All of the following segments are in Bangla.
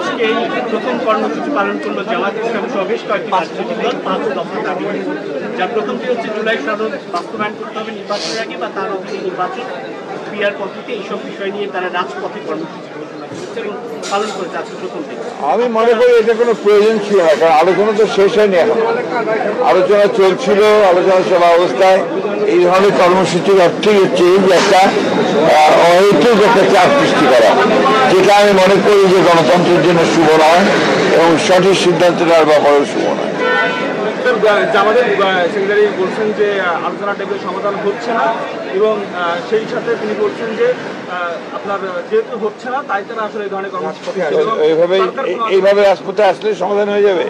আজকে এই প্রথম কর্মসূচি পালন করলো জামায়াত ইসলাম সহ বেশ কয়েকটি রাজনৈতিক দল 5 দফা দাবি। যার প্রথমটি হচ্ছে জুলাই সনদ বাস্তবায়ন করতে হবে নির্বাচনের আগে বা তার অধীনে নির্বাচন, পিআর পদ্ধতি, এইসব বিষয় নিয়ে তারা রাজপথে কর্মসূচি ঘোষণা করেছে এবং পালন করেছে আজকে প্রথম থেকে। আমি মনে করি এটা কোনো প্রয়োজন ছিল না, কারণ আলোচনা তো শেষ হয়নি এখন, আলোচনা চলছিল। আলোচনা চলা অবস্থায় এই ধরনের কর্মসূচির অর্থই হচ্ছে যে একটা অহেতুক একটা চাপ সৃষ্টি করা, যেটা আমি মনে করি যে গণতন্ত্রের জন্য শুভ নয় এবং সঠিক সিদ্ধান্ত নেওয়ার ব্যাপারেও শুভ নয়। আমাদের সেক্রেটারি বলছেন যে আলোচনা টেবিলের সমাধান হচ্ছে না এবং সেই সাথে তিনি বলছেন যে আপনার যেহেতু হচ্ছে না তাই তারা আসলে এই ধরনের কর্মসূচি এইভাবে রাজপথে আসলে সমাধান হয়ে যাবে।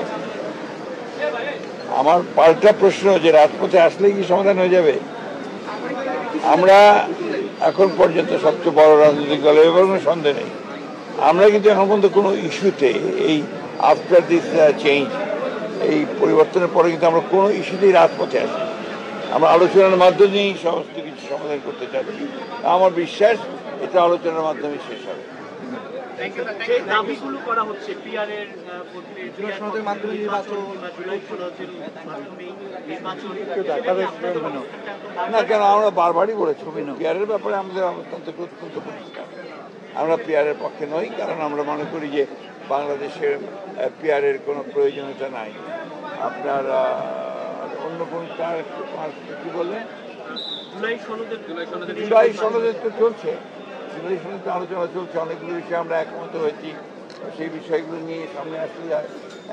আমার পাল্টা প্রশ্ন যে রাজপথে আসলে কি সমাধান হয়ে যাবে? আমরা এখন পর্যন্ত সবচেয়ে বড় রাজনৈতিক দলের ব্যাপারে কোনো সন্দেহ নেই। আমরা কিন্তু এখন পর্যন্ত কোনো ইস্যুতে এই আফটার দিস চেঞ্জ, এই পরিবর্তনের পরে কিন্তু আমরা কোনো ইস্যুতেই রাজপথে আসি। আমরা আলোচনার মাধ্যমেই সমস্ত কিছু সমাধান করতে চাচ্ছি। আমার বিশ্বাস এটা আলোচনার মাধ্যমে শেষ হবে। দাবিগুলো করা হচ্ছে পিআরের মাধ্যমে না, কেন আমরা বারবারই বলেছি পিআরের ব্যাপারে আমাদের অবস্থান থেকে অত্যন্ত পরিষ্কার। আমরা পিআরের পক্ষে নই, কারণ আমরা মনে করি যে বাংলাদেশের পিআরের কোনো প্রয়োজনীয়তা নাই। আপনার অন্য কোন কি বললেন? জুলাই সনদের তো চলছে, জুলাই সনদ আলোচনা চলছে, অনেকগুলো বিষয়ে আমরা একমত হয়েছি। সেই বিষয়গুলো নিয়ে সামনে আসতে যায়।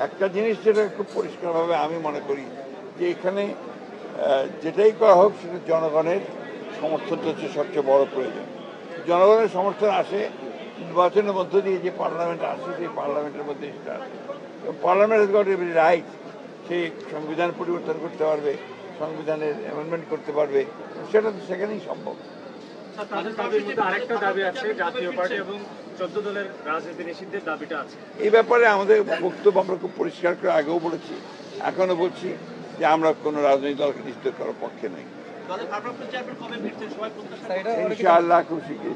একটা জিনিস যেটা খুব পরিষ্কারভাবে আমি মনে করি যে এখানে যেটাই করা হোক সেটা জনগণের সমর্থনটা হচ্ছে সবচেয়ে বড় প্রয়োজন। জনগণের সমর্থন আসে নির্বাচনের মধ্য দিয়ে, যে পার্লামেন্ট আসে সেই পার্লামেন্টের মধ্যে সেটা আসে। Parliament has got every right, সে সংবিধান পরিবর্তন করতে পারবে, সংবিধানের অ্যামেন্ডমেন্ট করতে পারবে, সেটা তো সেখানেই সম্ভব। আরেকটা দাবি আছে, জাতীয় পার্টি এবং 14 দলের রাজনীতি নিষিদ্ধের দাবিটা আছে। এই ব্যাপারে আমাদের বক্তব্য আমরা খুব পরিষ্কার করে আগেও বলেছি, এখনো বলছি যে আমরা কোনো রাজনৈতিক দলকে নিষিদ্ধ করার পক্ষে নেই। ইনশাআল্লাহ খুব শিখিয়ে